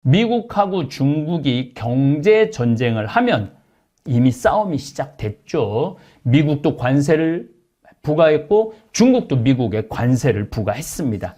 미국하고 중국이 경제 전쟁을 하면 이미 싸움이 시작됐죠. 미국도 관세를 부과했고 중국도 미국에 관세를 부과했습니다.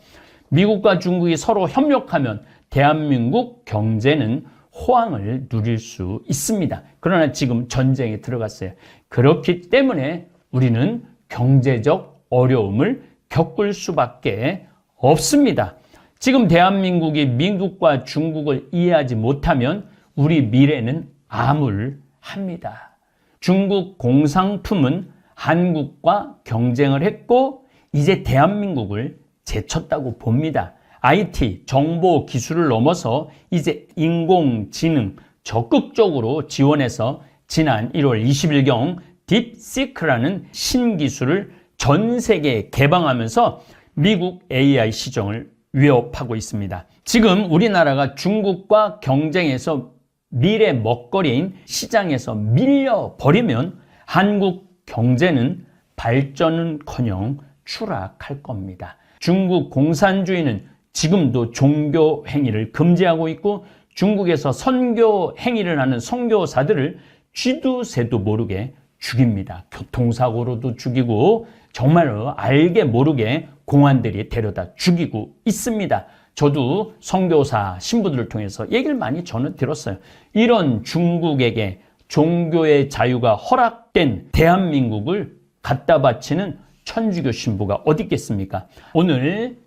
미국과 중국이 서로 협력하면 대한민국 경제는 호황을 누릴 수 있습니다. 그러나 지금 전쟁에 들어갔어요. 그렇기 때문에 우리는 경제적 어려움을 겪을 수밖에 없습니다. 지금 대한민국이 미국과 중국을 이해하지 못하면 우리 미래는 암울합니다. 중국 공산품은 한국과 경쟁을 했고 이제 대한민국을 제쳤다고 봅니다. IT, 정보 기술을 넘어서 이제 인공지능 적극적으로 지원해서 지난 1월 20일경 딥시크라는 신기술을 전 세계에 개방하면서 미국 AI 시장을 위협하고 있습니다. 지금 우리나라가 중국과 경쟁해서 미래 먹거리인 시장에서 밀려버리면 한국 경제는 발전은커녕 추락할 겁니다. 중국 공산주의는 지금도 종교 행위를 금지하고 있고 중국에서 선교 행위를 하는 선교사들을 쥐도 새도 모르게 죽입니다. 교통사고로도 죽이고 정말로 알게 모르게 공안들이 데려다 죽이고 있습니다. 저도 선교사 신부들을 통해서 얘기를 많이 저는 들었어요. 이런 중국에게 종교의 자유가 허락된 대한민국을 갖다 바치는 천주교 신부가 어디 있겠습니까? 오늘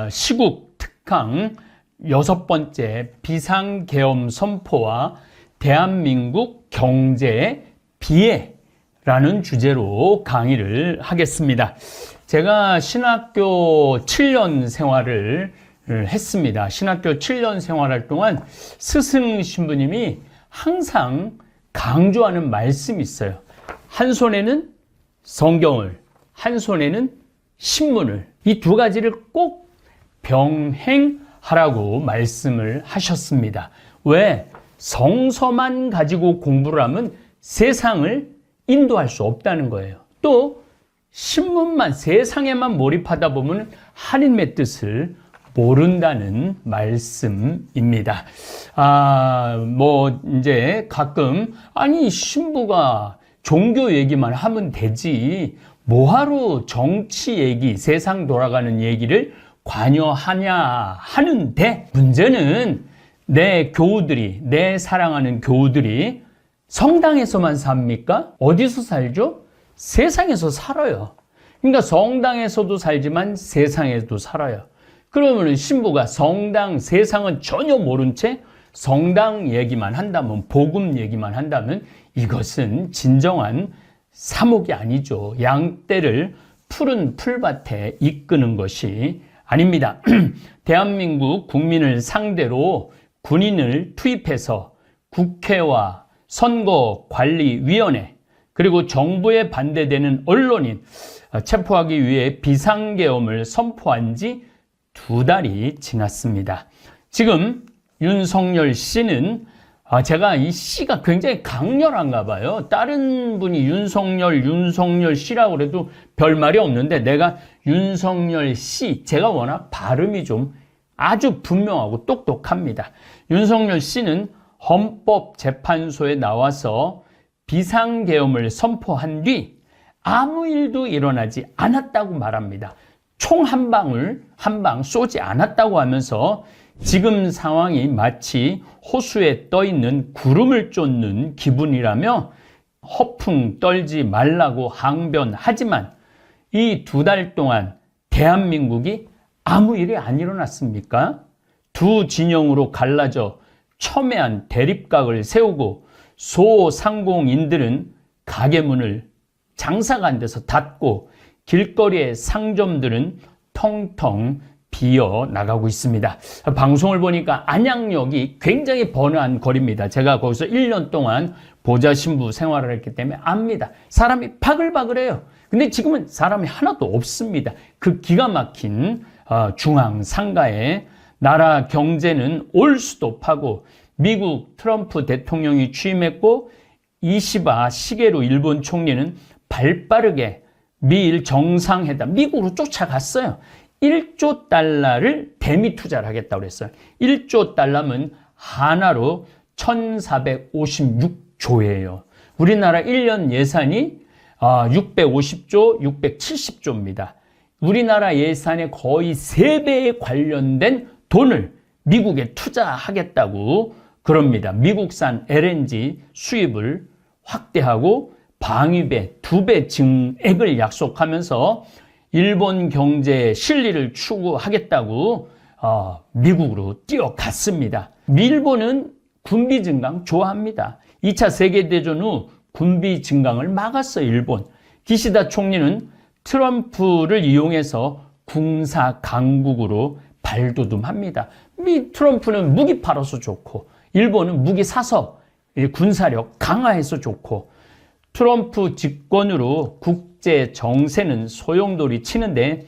시국 특강 6번째 비상계엄 선포와 대한민국 경제의 비애라는 주제로 강의를 하겠습니다. 제가 신학교 7년 생활을 했습니다. 신학교 7년 생활할 동안 스승 신부님이 항상 강조하는 말씀이 있어요. 한 손에는 성경을, 한 손에는 신문을, 이 두 가지를 꼭 병행하라고 말씀을 하셨습니다. 왜? 성서만 가지고 공부를 하면 세상을 인도할 수 없다는 거예요. 또 신문만, 세상에만 몰입하다 보면 하나님의 뜻을 모른다는 말씀입니다. 이제 가끔, 아니, 신부가 종교 얘기만 하면 되지, 뭐하러 정치 얘기, 세상 돌아가는 얘기를 관여하냐 하는데, 문제는 내 교우들이, 내 사랑하는 교우들이 성당에서만 삽니까? 어디서 살죠? 세상에서 살아요. 그러니까 성당에서도 살지만 세상에도 살아요. 그러면 신부가 성당, 세상은 전혀 모른 채 성당 얘기만 한다면, 복음 얘기만 한다면 이것은 진정한 사목이 아니죠. 양떼를 푸른 풀밭에 이끄는 것이 아닙니다. 대한민국 국민을 상대로 군인을 투입해서 국회와 선거관리위원회 그리고 정부에 반대되는 언론인 체포하기 위해 비상계엄을 선포한 지 2달이 지났습니다. 지금 윤석열 씨는 제가 이 씨가 굉장히 강렬한가 봐요. 다른 분이 윤석열 씨라고 그래도 별 말이 없는데 내가 윤석열 씨, 제가 워낙 발음이 좀 아주 분명하고 똑똑합니다. 윤석열 씨는 헌법재판소에 나와서 비상계엄을 선포한 뒤 아무 일도 일어나지 않았다고 말합니다. 총 한 방 쏘지 않았다고 하면서 지금 상황이 마치 호수에 떠있는 구름을 쫓는 기분이라며 허풍 떨지 말라고 항변하지만 이 2달 동안 대한민국이 아무 일이 안 일어났습니까? 두 진영으로 갈라져 첨예한 대립각을 세우고 소상공인들은 가게 문을 장사가 안 돼서 닫고 길거리의 상점들은 텅텅 비어 나가고 있습니다. 방송을 보니까 안양역이 굉장히 번화한 거리입니다. 제가 거기서 1년 동안 보좌 신부 생활을 했기 때문에 압니다. 사람이 바글바글해요. 근데 지금은 사람이 하나도 없습니다. 그 기가 막힌 중앙 상가에 나라 경제는 올스톱하고 미국 트럼프 대통령이 취임했고 이시바 시게루 일본 총리는 발빠르게 미일 정상회담 미국으로 쫓아갔어요. 1조 달러를 대미 투자를 하겠다고 그랬어요. 1조 달러면 하나로 1456조예요. 우리나라 1년 예산이 650조, 670조입니다. 우리나라 예산의 거의 3배에 관련된 돈을 미국에 투자하겠다고 그럽니다. 미국산 LNG 수입을 확대하고 방위배 2배 증액을 약속하면서 일본 경제의 실리를 추구하겠다고 미국으로 뛰어갔습니다. 일본은 군비 증강 좋아합니다. 2차 세계대전 후 군비 증강을 막았어요, 일본. 기시다 총리는 트럼프를 이용해서 군사 강국으로 발돋움합니다. 트럼프는 무기 팔아서 좋고, 일본은 무기 사서 군사력 강화해서 좋고, 트럼프 집권으로 국제 정세는 소용돌이 치는데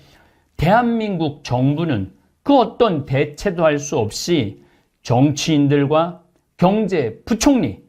대한민국 정부는 그 어떤 대체도 할 수 없이 정치인들과 경제 부총리,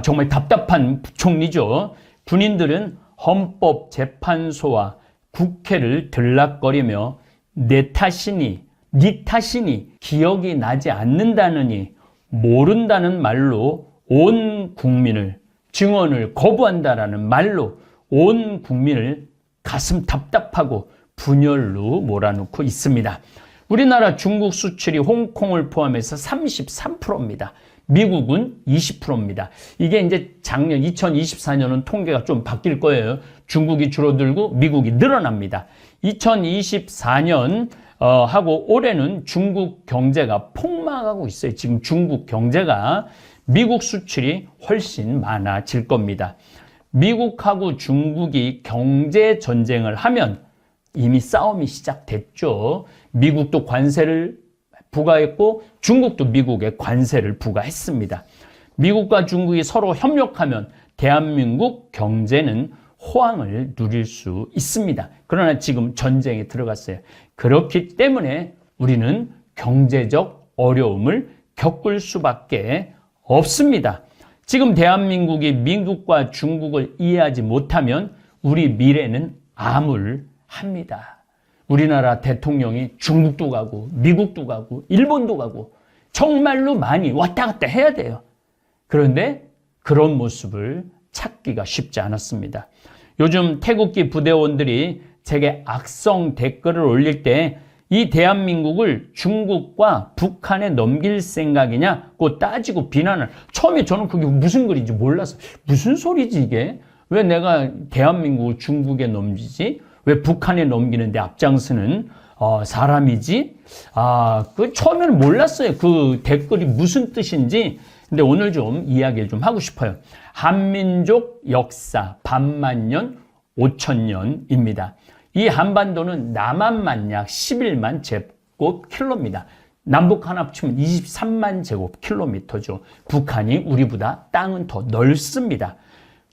정말 답답한 부총리죠. 군인들은 헌법재판소와 국회를 들락거리며 내 탓이니 네 탓이니 기억이 나지 않는다느니 모른다는 말로 온 국민을 증언을 거부한다라는 말로 온 국민을 가슴 답답하고 분열로 몰아넣고 있습니다. 우리나라 중국 수출이 홍콩을 포함해서 33%입니다. 미국은 20%입니다. 이게 이제 작년 2024년은 통계가 좀 바뀔 거예요. 중국이 줄어들고 미국이 늘어납니다. 2024년 하고 올해는 중국 경제가 폭망하고 있어요. 지금 중국 경제가 미국 수출이 훨씬 많아질 겁니다. 미국하고 중국이 경제 전쟁을 하면 이미 싸움이 시작됐죠. 미국도 관세를 부과했고 중국도 미국에 관세를 부과했습니다. 미국과 중국이 서로 협력하면 대한민국 경제는 호황을 누릴 수 있습니다. 그러나 지금 전쟁에 들어갔어요. 그렇기 때문에 우리는 경제적 어려움을 겪을 수밖에 없습니다. 지금 대한민국이 미국과 중국을 이해하지 못하면 우리 미래는 암울합니다. 우리나라 대통령이 중국도 가고 미국도 가고 일본도 가고 정말로 많이 왔다 갔다 해야 돼요. 그런데 그런 모습을 찾기가 쉽지 않았습니다. 요즘 태극기 부대원들이 제게 악성 댓글을 올릴 때 이 대한민국을 중국과 북한에 넘길 생각이냐고 따지고 비난을, 처음에 저는 그게 무슨 글인지 몰랐어요. 무슨 소리지 이게? 왜 내가 대한민국을 중국에 넘기지? 왜 북한에 넘기는데 앞장서는 사람이지? 그 처음에는 몰랐어요. 그 댓글이 무슨 뜻인지. 근데 오늘 좀 이야기를 좀 하고 싶어요. 한민족 역사 반만년 5천년입니다. 이 한반도는 남한만 약 11만 제곱킬로입니다. 남북 하나 합치면 23만 제곱킬로미터죠. 북한이 우리보다 땅은 더 넓습니다.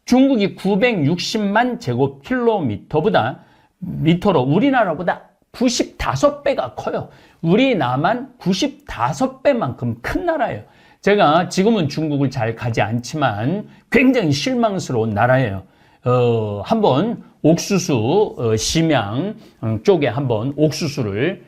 중국이 960만 제곱킬로미터보다 미터로 우리나라보다 95배가 커요. 우리 남한 95배만큼 큰 나라예요. 제가 지금은 중국을 잘 가지 않지만 굉장히 실망스러운 나라예요. 한번 옥수수 심양 쪽에 한번 옥수수를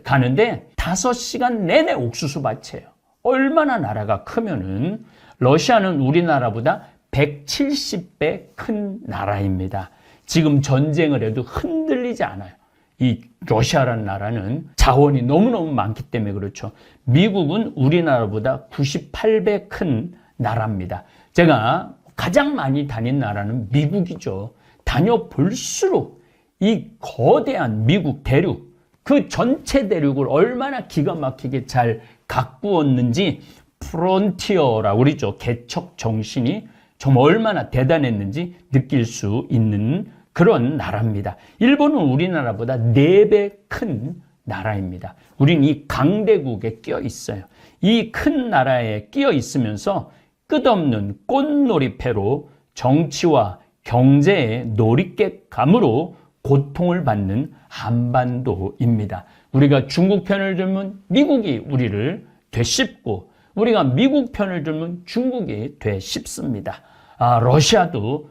가는데 5시간 내내 옥수수 밭이에요. 얼마나 나라가 크면은 러시아는 우리나라보다 170배 큰 나라입니다. 지금 전쟁을 해도 흔들리지 않아요. 이 러시아라는 나라는 자원이 너무너무 많기 때문에 그렇죠. 미국은 우리나라보다 98배 큰 나라입니다. 제가 가장 많이 다닌 나라는 미국이죠. 다녀볼수록 이 거대한 미국 대륙, 그 전체 대륙을 얼마나 기가 막히게 잘 가꾸었는지, 프론티어라고 그러죠. 개척 정신이 정말 얼마나 대단했는지 느낄 수 있는 그런 나라입니다. 일본은 우리나라보다 4배 큰 나라입니다. 우린 이 강대국에 끼어 있어요. 이 큰 나라에 끼어 있으면서 끝없는 꽃놀이패로 정치와 경제의 놀이객감으로 고통을 받는 한반도입니다. 우리가 중국 편을 들면 미국이 우리를 되씹고, 우리가 미국 편을 들면 중국이 되씹습니다. 러시아도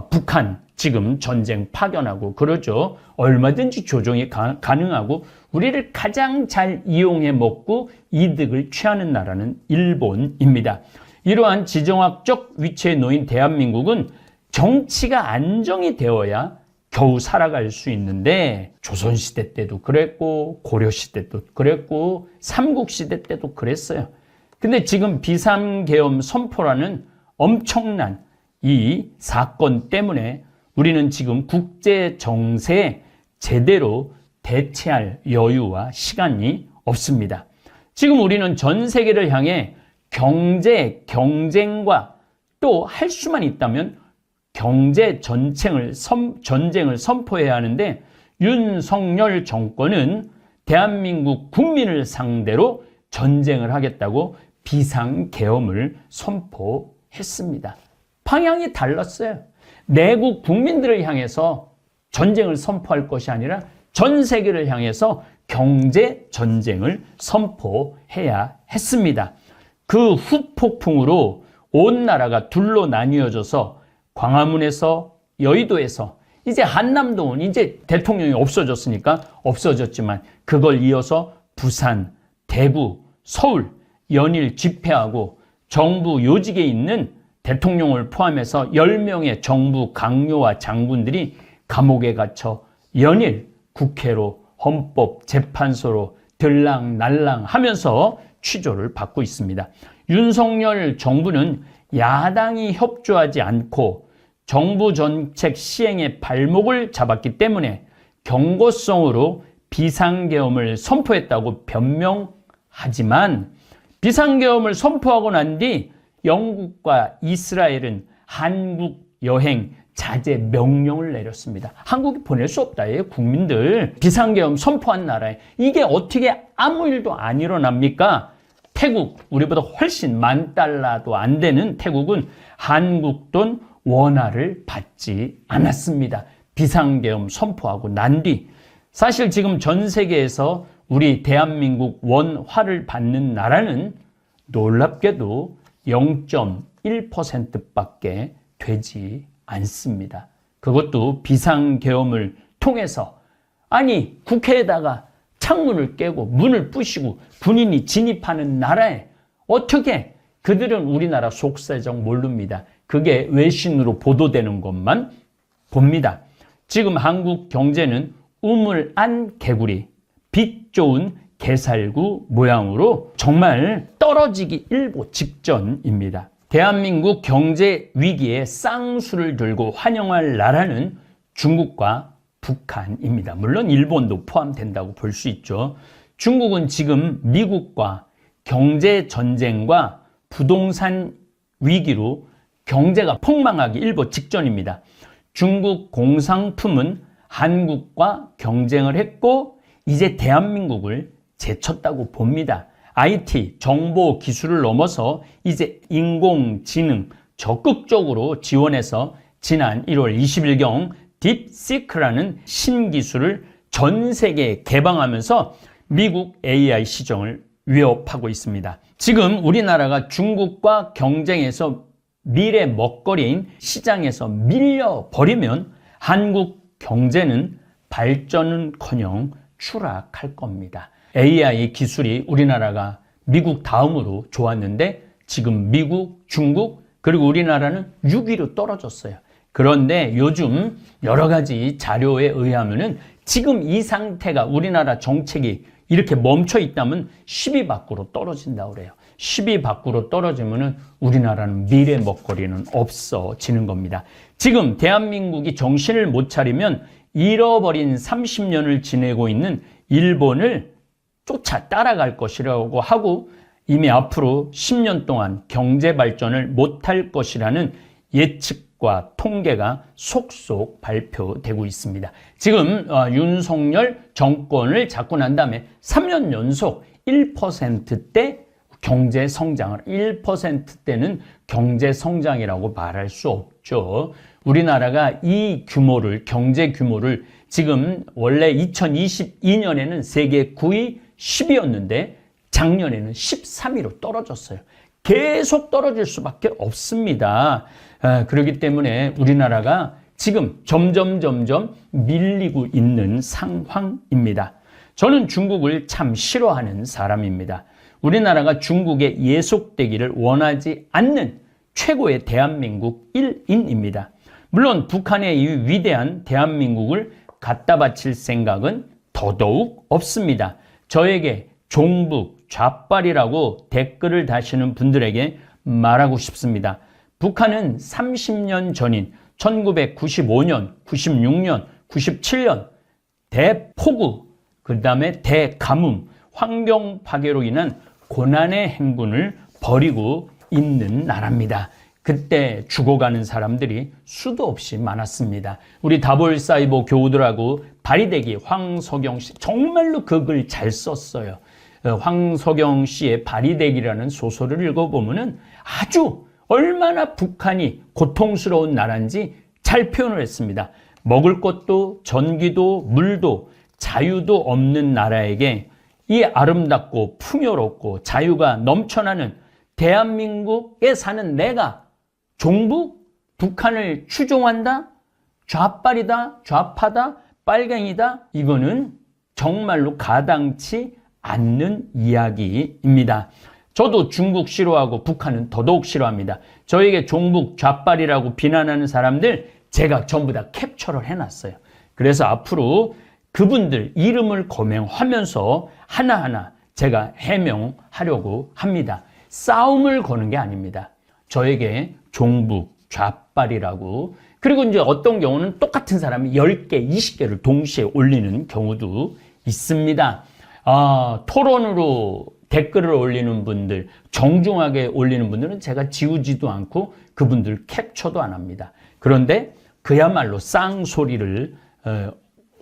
북한 지금 전쟁 파견하고 그러죠. 얼마든지 조정이 가능하고 우리를 가장 잘 이용해 먹고 이득을 취하는 나라는 일본입니다. 이러한 지정학적 위치에 놓인 대한민국은 정치가 안정이 되어야 겨우 살아갈 수 있는데 조선시대 때도 그랬고 고려시대 때도 그랬고 삼국시대 때도 그랬어요. 근데 지금 비상계엄 선포라는 엄청난 이 사건 때문에 우리는 지금 국제 정세에 제대로 대체할 여유와 시간이 없습니다. 지금 우리는 전 세계를 향해 경제 경쟁과 또 할 수만 있다면 경제 전쟁을 선포해야 하는데 윤석열 정권은 대한민국 국민을 상대로 전쟁을 하겠다고 비상계엄을 선포했습니다. 방향이 달랐어요. 내국 국민들을 향해서 전쟁을 선포할 것이 아니라 전 세계를 향해서 경제 전쟁을 선포해야 했습니다. 그 후폭풍으로 온 나라가 둘로 나뉘어져서 광화문에서 여의도에서 이제 한남동은 이제 대통령이 없어졌으니까 없어졌지만 그걸 이어서 부산, 대구, 서울 연일 집회하고 정부 요직에 있는 대통령을 포함해서 10명의 정부 강요와 장군들이 감옥에 갇혀 연일 국회로 헌법재판소로 들락날락 하면서 취조를 받고 있습니다. 윤석열 정부는 야당이 협조하지 않고 정부 정책 시행의 발목을 잡았기 때문에 경고성으로 비상계엄을 선포했다고 변명하지만 비상계엄을 선포하고 난 뒤 영국과 이스라엘은 한국 여행 자제 명령을 내렸습니다. 한국이 보낼 수 없다. 국민들 비상계엄 선포한 나라에 이게 어떻게 아무 일도 안 일어납니까? 태국, 우리보다 훨씬 $10,000도 안 되는 태국은 한국 돈 원화를 받지 않았습니다. 비상계엄 선포하고 난 뒤 사실 지금 전 세계에서 우리 대한민국 원화를 받는 나라는 놀랍게도 0.1%밖에 되지 않습니다. 그것도 비상계엄을 통해서 아니 국회에다가 창문을 깨고 문을 부시고 군인이 진입하는 나라에 어떻게 그들은 우리나라 속사정 모릅니다. 그게 외신으로 보도되는 것만 봅니다. 지금 한국 경제는 우물 안 개구리, 빛 좋은 개살구 모양으로 정말 떨어지기 일보 직전입니다. 대한민국 경제 위기에 쌍수를 들고 환영할 나라는 중국과 북한입니다. 물론 일본도 포함된다고 볼 수 있죠. 중국은 지금 미국과 경제 전쟁과 부동산 위기로 경제가 폭망하기 일보 직전입니다. 중국 공산품은 한국과 경쟁을 했고 이제 대한민국을 제쳤다고 봅니다. IT, 정보 기술을 넘어서 이제 인공지능 적극적으로 지원해서 지난 1월 20일경 딥시크라는 신기술을 전 세계에 개방하면서 미국 AI 시장을 위협하고 있습니다. 지금 우리나라가 중국과 경쟁해서 미래 먹거리인 시장에서 밀려버리면 한국 경제는 발전은커녕 추락할 겁니다. AI 기술이 우리나라가 미국 다음으로 좋았는데 지금 미국, 중국, 그리고 우리나라는 6위로 떨어졌어요. 그런데 요즘 여러 가지 자료에 의하면은 지금 이 상태가 우리나라 정책이 이렇게 멈춰 있다면 10위 밖으로 떨어진다고 그래요. 10위 밖으로 떨어지면은 우리나라는 미래 먹거리는 없어지는 겁니다. 지금 대한민국이 정신을 못 차리면 잃어버린 30년을 지내고 있는 일본을 쫓아 따라갈 것이라고 하고 이미 앞으로 10년 동안 경제 발전을 못할 것이라는 예측과 통계가 속속 발표되고 있습니다. 지금 윤석열 정권을 잡고 난 다음에 3년 연속 1%대 경제 성장을 1%대는 경제 성장이라고 말할 수 없죠. 우리나라가 이 규모를 경제 규모를 지금 원래 2022년에는 세계 9위 10위였는데 작년에는 13위로 떨어졌어요. 계속 떨어질 수밖에 없습니다. 그렇기 때문에 우리나라가 지금 점점 밀리고 있는 상황입니다. 저는 중국을 참 싫어하는 사람입니다. 우리나라가 중국에 예속되기를 원하지 않는 최고의 대한민국 1인입니다. 물론 북한의 이 위대한 대한민국을 갖다 바칠 생각은 더더욱 없습니다. 저에게 종북, 좌빨이라고 댓글을 다시는 분들에게 말하고 싶습니다. 북한은 30년 전인 1995년, 96년, 97년 대폭우, 그 다음에 대가뭄, 환경 파괴로 인한 고난의 행군을 벌이고 있는 나라입니다. 그때 죽어가는 사람들이 수도 없이 많았습니다. 우리 다볼사이버 교우들하고 바리대기 황석영 씨 정말로 그 글 잘 썼어요. 황석영 씨의 바리대기라는 소설을 읽어보면은 아주 얼마나 북한이 고통스러운 나라인지 잘 표현을 했습니다. 먹을 것도 전기도 물도 자유도 없는 나라에게 이 아름답고 풍요롭고 자유가 넘쳐나는 대한민국에 사는 내가 종북? 북한을 추종한다? 좌빨이다? 좌파다? 빨갱이다? 이거는 정말로 가당치 않는 이야기입니다. 저도 중국 싫어하고 북한은 더더욱 싫어합니다. 저에게 종북, 좌빨이라고 비난하는 사람들 제가 전부 다 캡처를 해놨어요. 그래서 앞으로 그분들 이름을 거명하면서 하나하나 제가 해명하려고 합니다. 싸움을 거는 게 아닙니다. 저에게 종북, 좌빨이라고, 그리고 이제 어떤 경우는 똑같은 사람이 10개, 20개를 동시에 올리는 경우도 있습니다. 토론으로 댓글을 올리는 분들, 정중하게 올리는 분들은 제가 지우지도 않고 그분들 캡처도 안 합니다. 그런데 그야말로 쌍소리를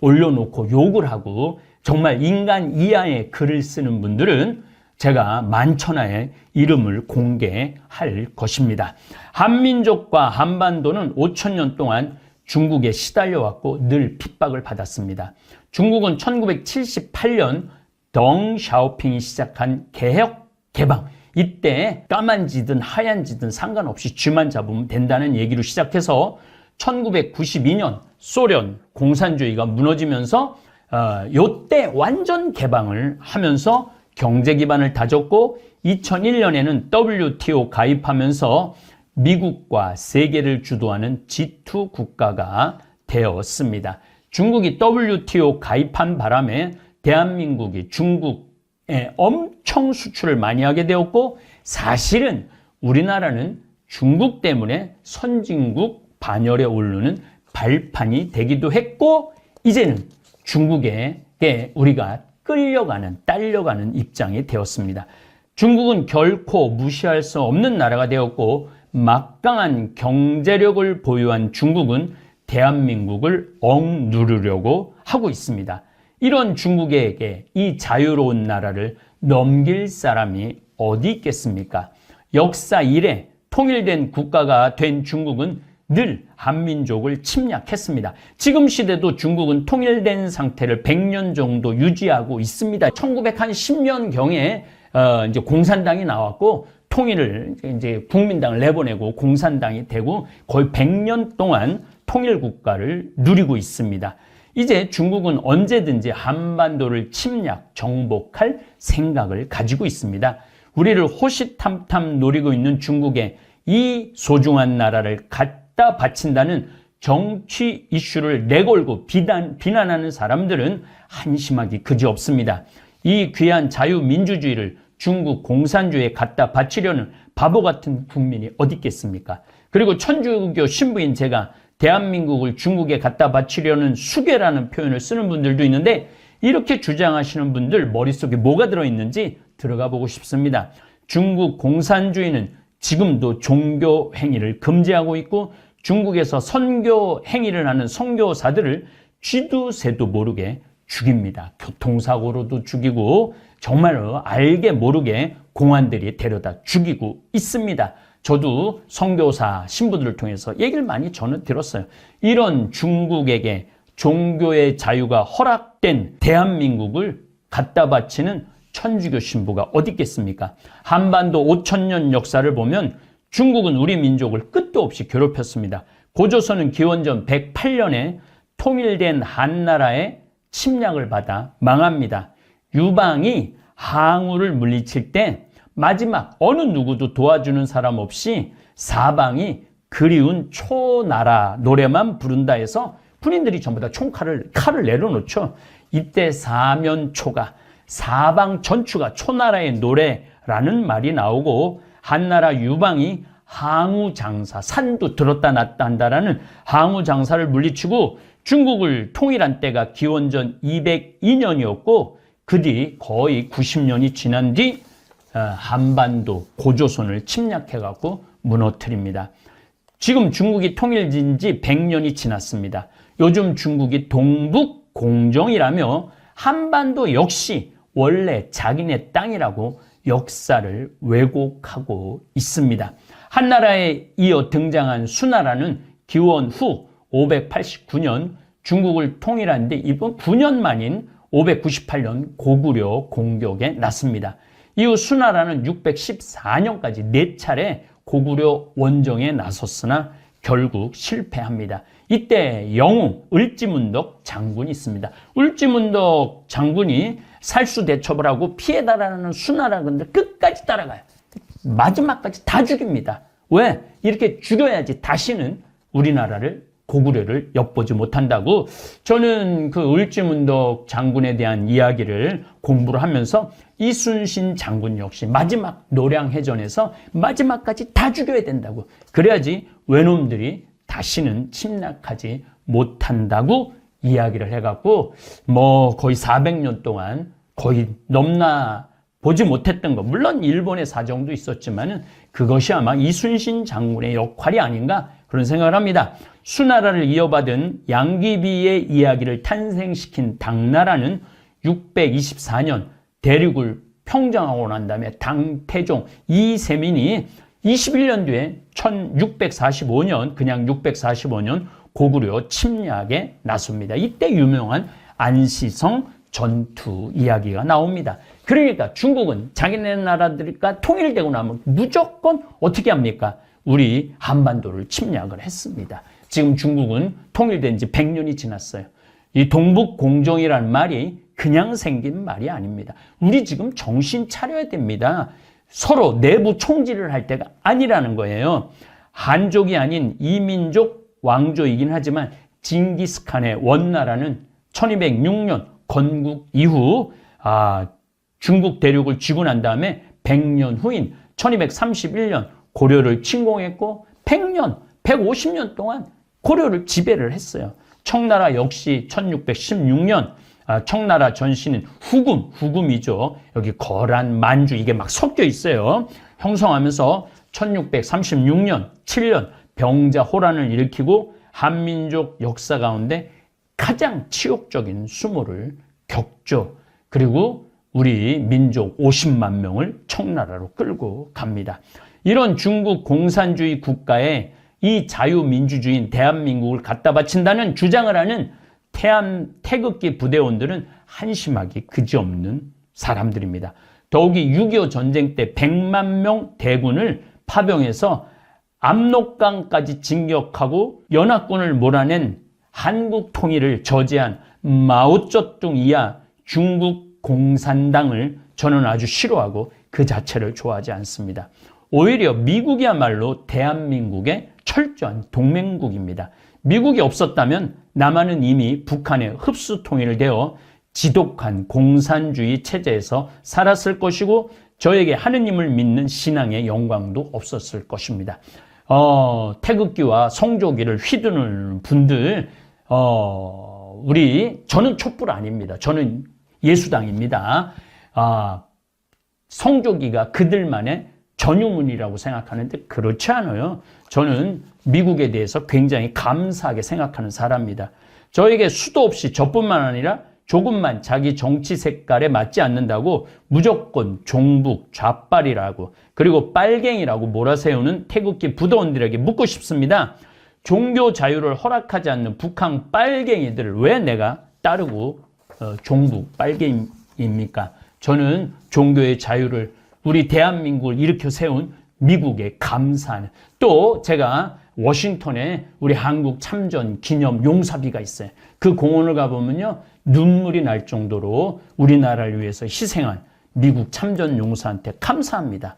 올려놓고 욕을 하고 정말 인간 이하의 글을 쓰는 분들은 제가 만천하에 이름을 공개할 것입니다. 한민족과 한반도는 5,000년 동안 중국에 시달려왔고 늘 핍박을 받았습니다. 중국은 1978년 덩샤오핑이 시작한 개혁, 개방, 이때 까만지든 하얀지든 상관없이 쥐만 잡으면 된다는 얘기로 시작해서 1992년 소련 공산주의가 무너지면서 요때 완전 개방을 하면서 경제 기반을 다졌고 2001년에는 WTO 가입하면서 미국과 세계를 주도하는 G2 국가가 되었습니다. 중국이 WTO 가입한 바람에 대한민국이 중국에 엄청 수출을 많이 하게 되었고 사실은 우리나라는 중국 때문에 선진국 반열에 오르는 발판이 되기도 했고 이제는 중국에게 우리가 끌려가는, 딸려가는 입장이 되었습니다. 중국은 결코 무시할 수 없는 나라가 되었고 막강한 경제력을 보유한 중국은 대한민국을 억누르려고 하고 있습니다. 이런 중국에게 이 자유로운 나라를 넘길 사람이 어디 있겠습니까? 역사 이래 통일된 국가가 된 중국은 늘 한민족을 침략했습니다. 지금 시대도 중국은 통일된 상태를 100년 정도 유지하고 있습니다. 1910년경에 이제 공산당이 나왔고 통일을 이제 국민당을 내보내고 공산당이 되고 거의 100년 동안 통일 국가를 누리고 있습니다. 이제 중국은 언제든지 한반도를 침략, 정복할 생각을 가지고 있습니다. 우리를 호시탐탐 노리고 있는 중국에 이 소중한 나라를 갖다 바친다는 정치 이슈를 내걸고 비난하는 사람들은 한심하기 그지없습니다. 이 귀한 자유민주주의를 중국 공산주의에 갖다 바치려는 바보 같은 국민이 어디 있겠습니까? 그리고 천주교 신부인 제가 대한민국을 중국에 갖다 바치려는 수괴라는 표현을 쓰는 분들도 있는데 이렇게 주장하시는 분들 머릿속에 뭐가 들어있는지 들어가 보고 싶습니다. 중국 공산주의는 지금도 종교 행위를 금지하고 있고 중국에서 선교 행위를 하는 선교사들을 쥐도 새도 모르게 죽입니다. 교통사고로도 죽이고 정말로 알게 모르게 공안들이 데려다 죽이고 있습니다. 저도 선교사 신부들을 통해서 얘기를 많이 저는 들었어요. 이런 중국에게 종교의 자유가 허락된 대한민국을 갖다 바치는 천주교 신부가 어디 있겠습니까? 한반도 5,000년 역사를 보면 중국은 우리 민족을 끝도 없이 괴롭혔습니다. 고조선은 기원전 108년에 통일된 한나라의 침략을 받아 망합니다. 유방이 항우를 물리칠 때 마지막 어느 누구도 도와주는 사람 없이 사방이 그리운 초나라 노래만 부른다 해서 군인들이 전부 다 칼을 내려놓죠. 이때 사면초가, 사방 전추가 초나라의 노래라는 말이 나오고 한나라 유방이 항우장사, 산도 들었다 놨다 한다라는 항우장사를 물리치고 중국을 통일한 때가 기원전 202년이었고 그 뒤 거의 90년이 지난 뒤 한반도 고조선을 침략해갖고 무너뜨립니다. 지금 중국이 통일된 지 100년이 지났습니다. 요즘 중국이 동북공정이라며 한반도 역시 원래 자기네 땅이라고 역사를 왜곡하고 있습니다. 한나라에 이어 등장한 수나라는 기원 후 589년 중국을 통일한 뒤 이번 9년 만인 598년 고구려 공격에 났습니다. 이후 수나라는 614년까지 4차례 고구려 원정에 나섰으나 결국 실패합니다. 이때 영웅 을지문덕 장군이 있습니다. 을지문덕 장군이 살수대첩을 하고 피해달라는 수나라군들 끝까지 따라가요. 마지막까지 다 죽입니다. 왜? 이렇게 죽여야지 다시는 우리나라를 고구려를 엿보지 못한다고. 저는 그 을지문덕 장군에 대한 이야기를 공부를 하면서 이순신 장군 역시 마지막 노량해전에서 마지막까지 다 죽여야 된다고. 그래야지 외놈들이 다시는 침략하지 못한다고 이야기를 해갖고 거의 400년 동안 거의 넘나 보지 못했던 것. 물론 일본의 사정도 있었지만은 그것이 아마 이순신 장군의 역할이 아닌가 그런 생각을 합니다. 수나라를 이어받은 양귀비의 이야기를 탄생시킨 당나라는 624년 대륙을 평정하고 난 다음에 당태종 이세민이 21년 뒤에 1645년 그냥 645년 고구려 침략에 나섭니다. 이때 유명한 안시성 전투 이야기가 나옵니다. 그러니까 중국은 자기네 나라들과 통일되고 나면 무조건 어떻게 합니까? 우리 한반도를 침략을 했습니다. 지금 중국은 통일된 지 100년이 지났어요. 이 동북공정이라는 말이 그냥 생긴 말이 아닙니다. 우리 지금 정신 차려야 됩니다. 서로 내부 총질을 할 때가 아니라는 거예요. 한족이 아닌 이민족 왕조이긴 하지만 징기스칸의 원나라는 1206년 건국 이후 중국 대륙을 쥐고 난 다음에 100년 후인 1231년 고려를 침공했고 100년, 150년 동안 고려를 지배를 했어요. 청나라 역시 1616년 청나라 전신은 후금이죠. 여기 거란, 만주 이게 막 섞여 있어요. 형성하면서 1636년, 7년 병자호란을 일으키고 한민족 역사 가운데 가장 치욕적인 수모를 겪죠. 그리고 우리 민족 50만 명을 청나라로 끌고 갑니다. 이런 중국 공산주의 국가에 이 자유민주주의인 대한민국을 갖다 바친다는 주장을 하는 태극기 부대원들은 한심하기 그지없는 사람들입니다. 더욱이 6.25 전쟁 때 100만 명 대군을 파병해서 압록강까지 진격하고 연합군을 몰아낸 한국 통일을 저지한 마오쩌둥 이하 중국 공산당을 저는 아주 싫어하고 그 자체를 좋아하지 않습니다. 오히려 미국이야말로 대한민국의 철저한 동맹국입니다. 미국이 없었다면 남한은 이미 북한의 흡수 통일되어 지독한 공산주의 체제에서 살았을 것이고 저에게 하느님을 믿는 신앙의 영광도 없었을 것입니다. 태극기와 성조기를 휘두르는 분들, 저는 촛불 아닙니다. 저는 예수당입니다. 성조기가 그들만의 전유물이라고 생각하는데 그렇지 않아요. 저는 미국에 대해서 굉장히 감사하게 생각하는 사람입니다. 저에게 수도 없이 저뿐만 아니라 조금만 자기 정치 색깔에 맞지 않는다고 무조건 종북, 좌빨이라고 그리고 빨갱이라고 몰아세우는 태극기 부도원들에게 묻고 싶습니다. 종교 자유를 허락하지 않는 북한 빨갱이들을 왜 내가 따르고 종북, 빨갱이입니까? 저는 종교의 자유를 우리 대한민국을 일으켜 세운 미국에 감사하는, 또 제가 워싱턴에 우리 한국 참전 기념 용사비가 있어요. 그 공원을 가보면요, 눈물이 날 정도로 우리나라를 위해서 희생한 미국 참전 용사한테 감사합니다.